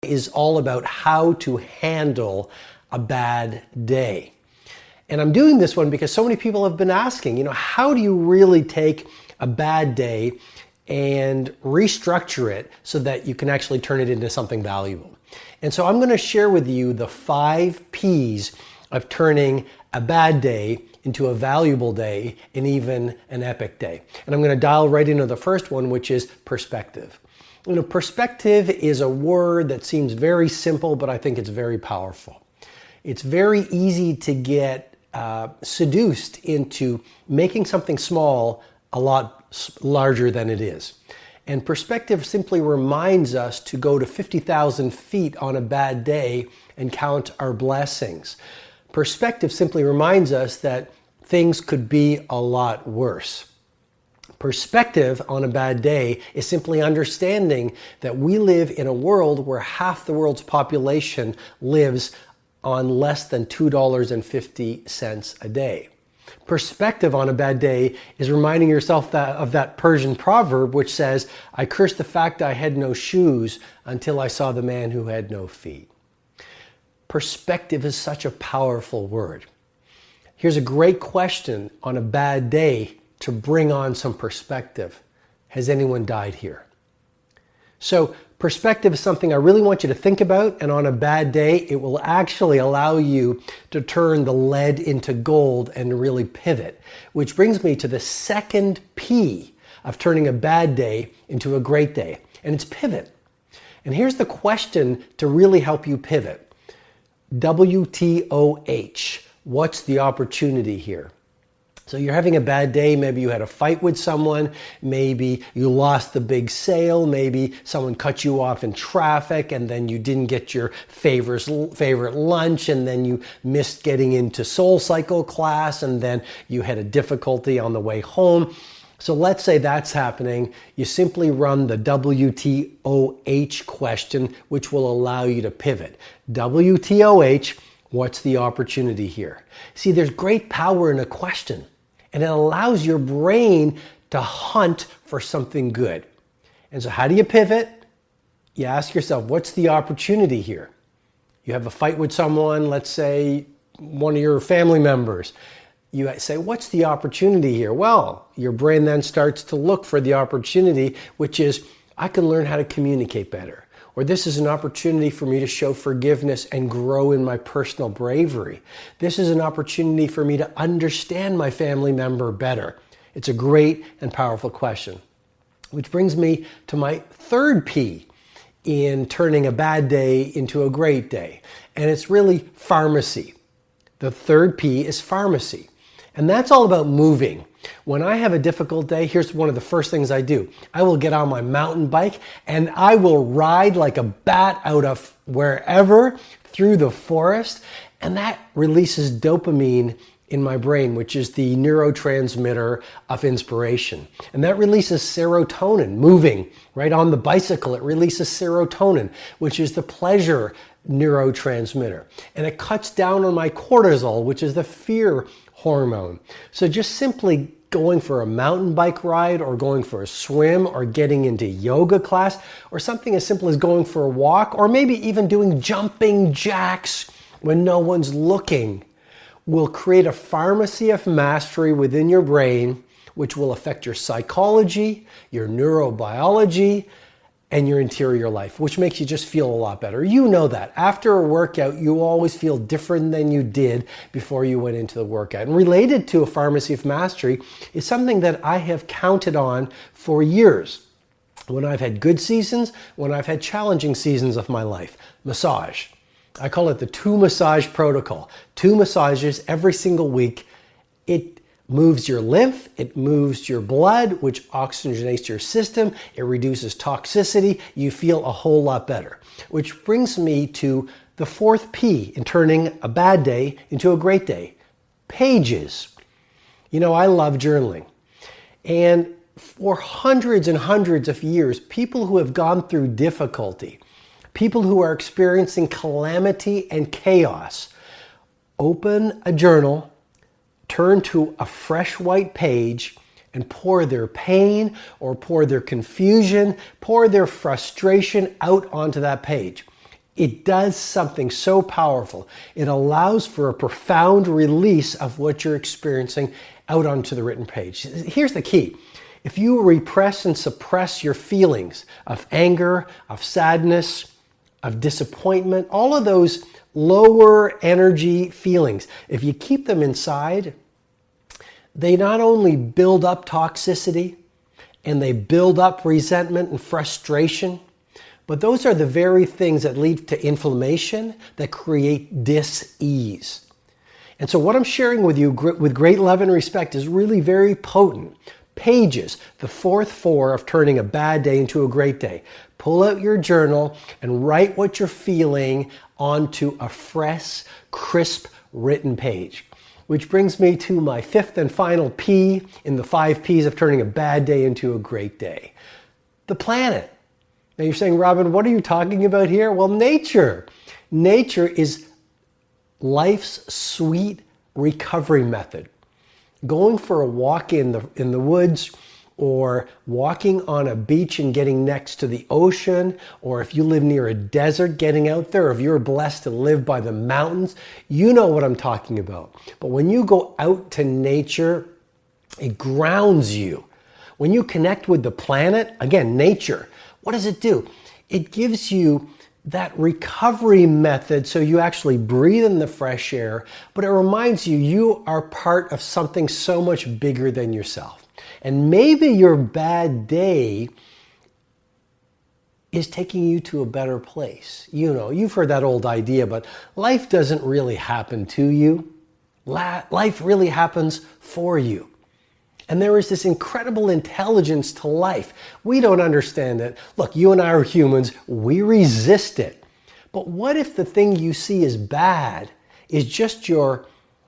is all about how to handle a bad day. And I'm doing this one because so many people have been asking, how do you really take a bad day and restructure it so that you can actually turn it into something valuable? And so I'm going to share with you the 5 P's of turning a bad day into a valuable day and even an epic day. And I'm going to dial right into the first one, which is perspective. Perspective is a word that seems very simple, but I think it's very powerful. It's very easy to get seduced into making something small a lot larger than it is. And perspective simply reminds us to go to 50,000 feet on a bad day and count our blessings. Perspective simply reminds us that things could be a lot worse. Perspective on a bad day is simply understanding that we live in a world where half the world's population lives on less than $2.50 a day. Perspective on a bad day is reminding yourself of that Persian proverb which says, "I cursed the fact I had no shoes until I saw the man who had no feet." Perspective is such a powerful word. Here's a great question on a bad day to bring on some perspective. Has anyone died here? So perspective is something I really want you to think about, and on a bad day, it will actually allow you to turn the lead into gold and really pivot. Which brings me to the second P of turning a bad day into a great day, and it's pivot. And here's the question to really help you pivot. WTOH. What's the opportunity here? So you're having a bad day, maybe you had a fight with someone, maybe you lost the big sale, maybe someone cut you off in traffic and then you didn't get your favorite lunch, and then you missed getting into Soul Cycle class, and then you had a difficulty on the way home. So let's say that's happening. You simply run the WTOH question, which will allow you to pivot. WTOH, what's the opportunity here? See, there's great power in a question, and it allows your brain to hunt for something good. And so how do you pivot? You ask yourself, what's the opportunity here? You have a fight with someone, let's say one of your family members. You say, what's the opportunity here? Well, your brain then starts to look for the opportunity, which is, I can learn how to communicate better. Or this is an opportunity for me to show forgiveness and grow in my personal bravery. This is an opportunity for me to understand my family member better. It's a great and powerful question. Which brings me to my third P in turning a bad day into a great day. And it's really pharmacy. The third P is pharmacy. And that's all about moving. When I have a difficult day, here's one of the first things I do. I will get on my mountain bike and I will ride like a bat out of wherever through the forest. And that releases dopamine in my brain, which is the neurotransmitter of inspiration. And that releases serotonin. Moving right on the bicycle, it releases serotonin, which is the pleasure neurotransmitter. And it cuts down on my cortisol, which is the fear hormone. So just simply going for a mountain bike ride, or going for a swim, or getting into yoga class, or something as simple as going for a walk, or maybe even doing jumping jacks when no one's looking, will create a pharmacy of mastery within your brain, which will affect your psychology, your neurobiology, and your interior life, which makes you just feel a lot better. You know that. After a workout, you always feel different than you did before you went into the workout. And related to a pharmacy of mastery is something that I have counted on for years. When I've had good seasons, when I've had challenging seasons of my life. Massage. I call it the 2 massage protocol. 2 massages every single week. It moves your lymph, it moves your blood, which oxygenates your system, it reduces toxicity, you feel a whole lot better. Which brings me to the 4th P in turning a bad day into a great day. Pages. I love journaling. And for hundreds and hundreds of years, people who have gone through difficulty, people who are experiencing calamity and chaos, open a journal, turn to a fresh white page, and pour their pain or pour their confusion, pour their frustration out onto that page. it does something so powerful. It allows for a profound release of what you're experiencing out onto the written page. Here's the key. If you repress and suppress your feelings of anger, of sadness, of disappointment, all of those lower energy feelings, if you keep them inside, they not only build up toxicity and they build up resentment and frustration, but those are the very things that lead to inflammation, that create dis-ease. And so what I'm sharing with you with great love and respect is really very potent. Pages, the fourth four of turning a bad day into a great day. Pull out your journal and write what you're feeling onto a fresh, crisp, written page. Which brings me to my fifth and final P in the 5 Ps of turning a bad day into a great day. The planet. Now you're saying, Robin, what are you talking about here? Well, nature. Nature is life's sweet recovery method. Going for a walk in the woods, or walking on a beach and getting next to the ocean, or if you live near a desert, getting out there, or if you're blessed to live by the mountains, you know what I'm talking about. But when you go out to nature, it grounds you. When you connect with the planet, again, nature, what does it do? It gives you that recovery method so you actually breathe in the fresh air, but it reminds you you are part of something so much bigger than yourself. And maybe your bad day is taking you to a better place. You know, you've heard that old idea, but life doesn't really happen to you. Life really happens for you. And there is this incredible intelligence to life. We don't understand it. Look, you and I are humans. We resist it. But what if the thing you see as bad is just your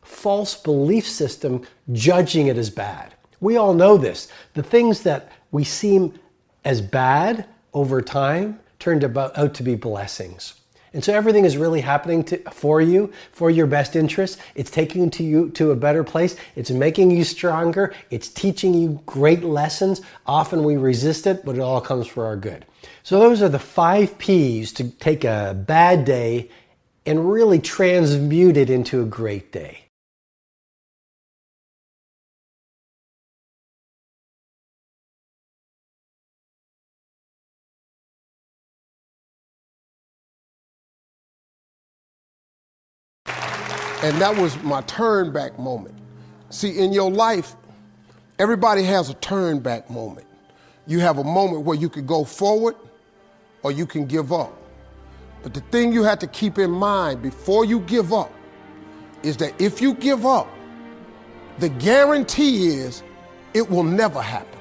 false belief system judging it as bad? We all know this. The things that we seem as bad over time turned out to be blessings. And so everything is really happening for you, for your best interest. It's taking you to a better place. It's making you stronger. It's teaching you great lessons. Often we resist it, but it all comes for our good. So those are the 5 Ps to take a bad day and really transmute it into a great day. And that was my turn back moment. See, in your life, everybody has a turn back moment. You have a moment where you could go forward or you can give up. But the thing you have to keep in mind before you give up is that if you give up, the guarantee is it will never happen.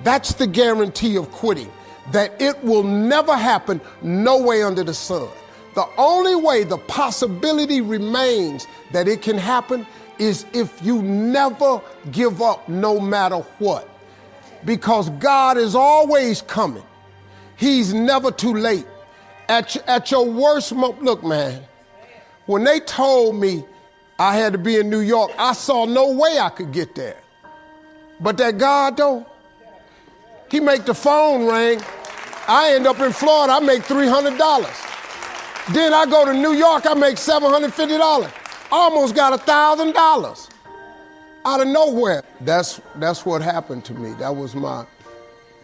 That's the guarantee of quitting, that it will never happen no way under the sun. The only way the possibility remains that it can happen is if you never give up no matter what. Because God is always coming. He's never too late. At your worst moment, look, man, when they told me I had to be in New York, I saw no way I could get there. But that God, though, he make the phone ring. I end up in Florida, I make $300. Then I go to New York, I make $750. Almost got $1,000 out of nowhere. That's what happened to me. That was my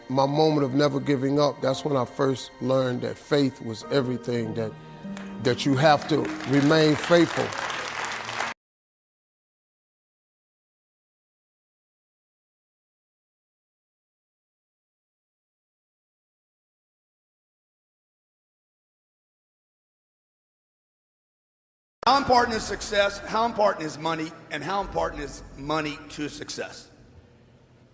moment of never giving up. That's when I first learned that faith was everything, that you have to remain faithful. How important is success? How important is money? And how important is money to success?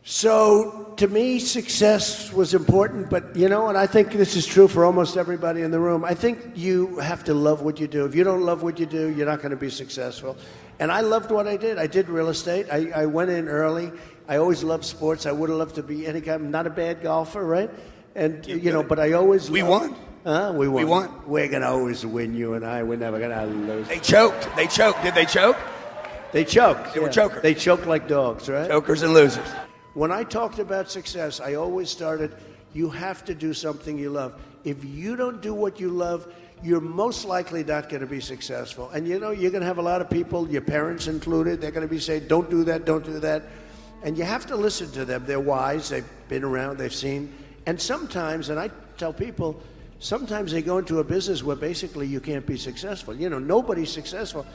So to me, success was important, but you know, and I think this is true for almost everybody in the room. I think you have to love what you do. If you don't love what you do, you're not going to be successful. And I loved what I did. I did real estate. I went in early. I always loved sports. I would have loved to be any kind. I'm not a bad golfer, right? And you know, but I always we won. We won. We won. We're gonna always win, you and I. We're never gonna lose. They choked. They choked. Did they choke? They choked. They were chokers. They choked like dogs, right? Chokers and losers. When I talked about success, I always started, you have to do something you love. If you don't do what you love, you're most likely not going to be successful. And you know, you're going to have a lot of people, your parents included, they're going to be saying, don't do that, don't do that. And you have to listen to them. They're wise, they've been around, they've seen. And sometimes, and I tell people, sometimes they go into a business where basically you can't be successful. You know, nobody's successful.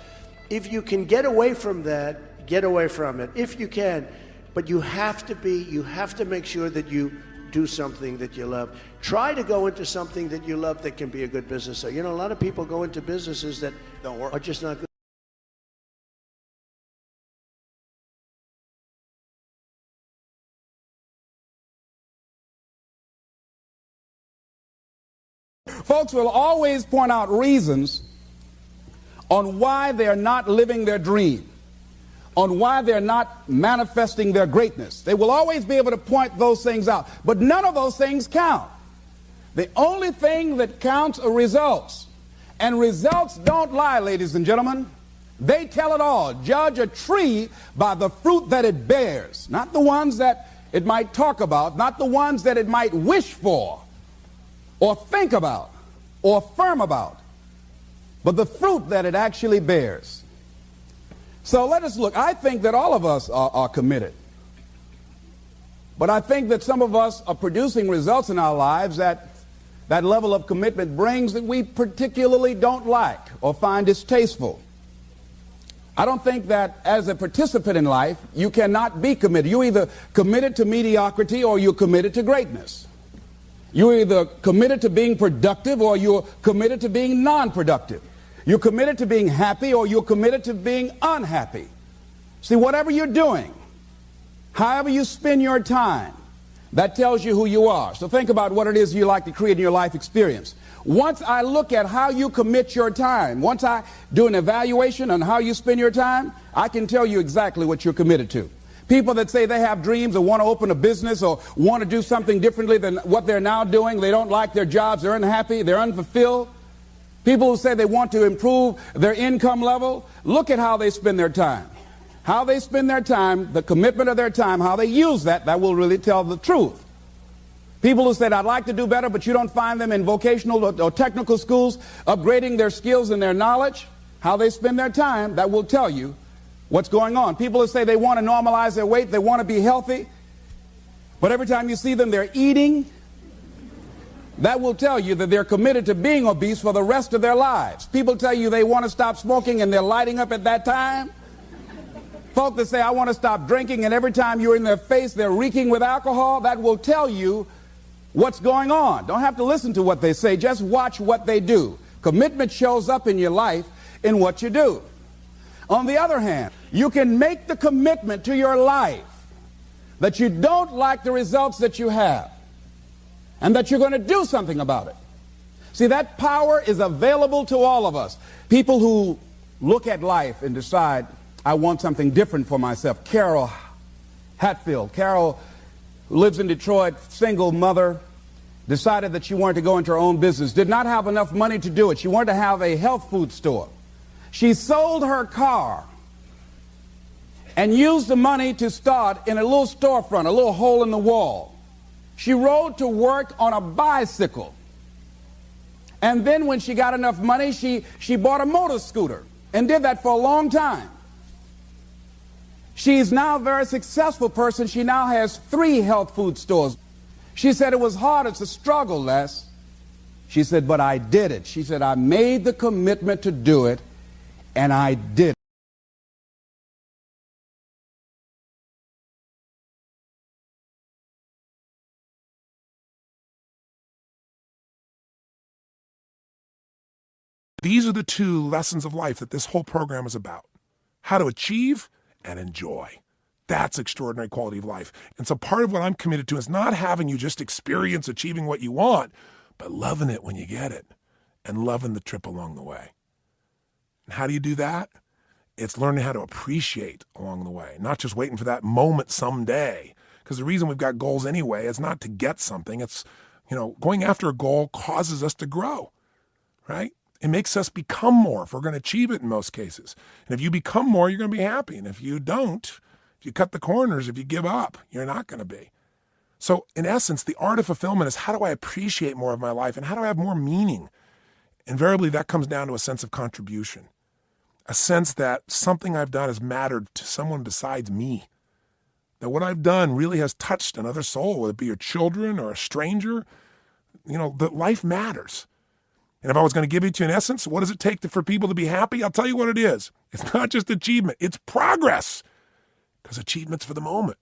If you can get away from that, get away from it, if you can. But you have to make sure that you do something that you love. Try to go into something that you love that can be a good business. So, you know, a lot of people go into businesses that Don't work. are just not good. Folks will always point out reasons on why they're not living their dream, on why they're not manifesting their greatness. They will always be able to point those things out, but none of those things count. The only thing that counts are results, and results don't lie, ladies and gentlemen. They tell it all. Judge a tree by the fruit that it bears, not the ones that it might talk about, not the ones that it might wish for or think about or affirm about, but the fruit that it actually bears. So let us look. I think that all of us are committed. But I think that some of us are producing results in our lives that level of commitment brings that we particularly don't like or find distasteful. I don't think that as a participant in life, you cannot be committed. You're either committed to mediocrity or you're committed to greatness. You're either committed to being productive or you're committed to being non-productive. You're committed to being happy or you're committed to being unhappy. See, whatever you're doing, however you spend your time, that tells you who you are. So think about what it is you like to create in your life experience. Once I look at how you commit your time, once I do an evaluation on how you spend your time, I can tell you exactly what you're committed to. People that say they have dreams or want to open a business or want to do something differently than what they're now doing, they don't like their jobs, they're unhappy, they're unfulfilled. People who say they want to improve their income level, look at how they spend their time. How they spend their time, the commitment of their time, how they use that will really tell the truth. People who said, I'd like to do better, but you don't find them in vocational or technical schools upgrading their skills and their knowledge, how they spend their time, that will tell you what's going on. People who say they want to normalize their weight, they want to be healthy, but every time you see them, they're eating, that will tell you that they're committed to being obese for the rest of their lives. People tell you they want to stop smoking and they're lighting up at that time. Folk that say, I want to stop drinking, and every time you're in their face, they're reeking with alcohol, that will tell you what's going on. Don't have to listen to what they say, just watch what they do. Commitment shows up in your life in what you do. On the other hand, you can make the commitment to your life that you don't like the results that you have and that you're going to do something about it. See, that power is available to all of us. People who look at life and decide, I want something different for myself. Carol Hatfield. Carol, who lives in Detroit, single mother, decided that she wanted to go into her own business, did not have enough money to do it. She wanted to have a health food store. She sold her car and used the money to start in a little storefront, a little hole in the wall. She rode to work on a bicycle. And then when she got enough money, she bought a motor scooter and did that for a long time. She's now a very successful person. She now has 3 health food stores. She said it was hard. It's a struggle, Les. She said, but I did it. She said, I made the commitment to do it, and I did it. These are the 2 lessons of life that this whole program is about. How to achieve and enjoy. That's extraordinary quality of life. And so part of what I'm committed to is not having you just experience achieving what you want, but loving it when you get it and loving the trip along the way. And how do you do that? It's learning how to appreciate along the way, not just waiting for that moment someday. Because the reason we've got goals anyway is not to get something. It's, going after a goal causes us to grow, right? It makes us become more if we're going to achieve it in most cases. And if you become more, you're going to be happy. And if you don't, if you cut the corners, if you give up, you're not going to be. So in essence, the art of fulfillment is how do I appreciate more of my life and how do I have more meaning? Invariably, that comes down to a sense of contribution, a sense that something I've done has mattered to someone besides me, that what I've done really has touched another soul, whether it be your children or a stranger. That life matters. And if I was going to give it to you in essence, what does it take for people to be happy? I'll tell you what it is. It's not just achievement, it's progress. Because achievement's for the moment.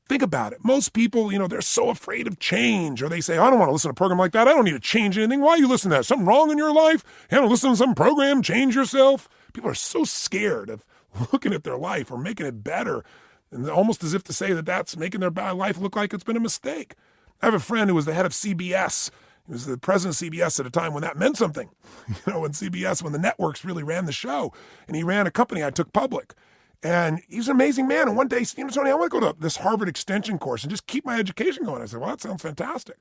Think about it. Most people, they're so afraid of change, or they say, I don't want to listen to a program like that. I don't need to change anything. Why are you listening to that? Something wrong in your life? You don't listen to some program, change yourself? People are so scared of looking at their life or making it better, and almost as if to say that that's making their life look like it's been a mistake. I have a friend who was the head of CBS. He was the president of CBS at a time when that meant something. When the networks really ran the show. And he ran a company I took public. And he's an amazing man. And one day, Tony, I want to go to this Harvard extension course and just keep my education going. I said, well, that sounds fantastic.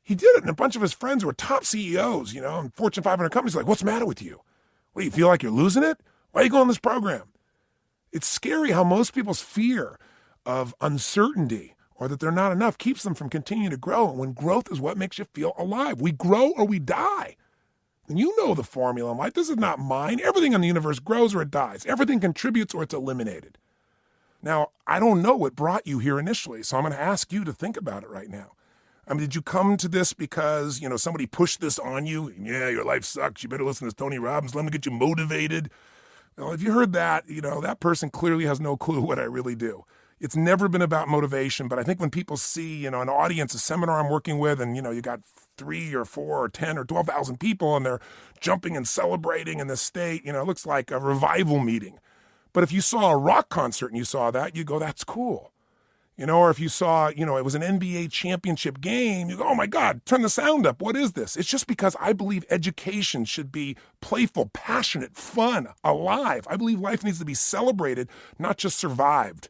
He did it. And a bunch of his friends who were top CEOs, and Fortune 500 companies, like, what's the matter with you? What, do you feel like you're losing it? Why are you going on this program? It's scary how most people's fear of uncertainty or that they're not enough keeps them from continuing to grow. And when growth is what makes you feel alive. We grow or we die. And you know the formula in life. This is not mine. Everything in the universe grows or it dies. Everything contributes or it's eliminated. Now, I don't know what brought you here initially, so I'm going to ask you to think about it right now. Did you come to this because, somebody pushed this on you? Yeah, your life sucks. You better listen to Tony Robbins. Let him get you motivated. Well, if you heard that, that person clearly has no clue what I really do. It's never been about motivation, but I think when people see, an audience, a seminar I'm working with, and, you got 3 or 4 or 10 or 12,000 people and they're jumping and celebrating in the state, it looks like a revival meeting. But if you saw a rock concert and you saw that, you go, that's cool. Or if you saw, it was an NBA championship game, you go, oh my God, turn the sound up. What is this? It's just because I believe education should be playful, passionate, fun, alive. I believe life needs to be celebrated, not just survived.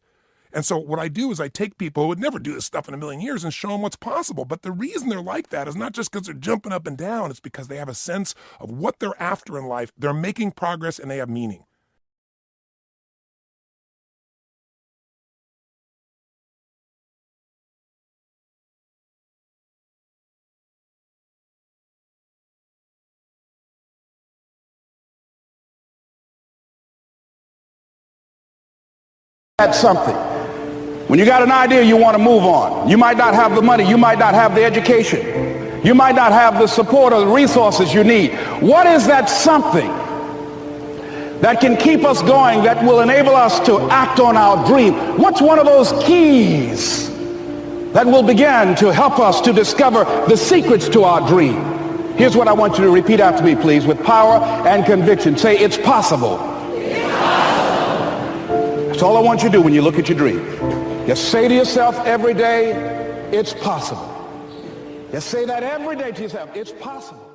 And so what I do is I take people who would never do this stuff in a million years and show them what's possible. But the reason they're like that is not just because they're jumping up and down. It's because they have a sense of what they're after in life. They're making progress and they have meaning. That's something. When you got an idea, you want to move on. You might not have the money. You might not have the education. You might not have the support or the resources you need. What is that something that can keep us going, that will enable us to act on our dream? What's one of those keys that will begin to help us to discover the secrets to our dream? Here's what I want you to repeat after me, please, with power and conviction. Say, it's possible. It's possible. That's all I want you to do when you look at your dream. Just say to yourself every day, it's possible. Just say that every day to yourself, it's possible.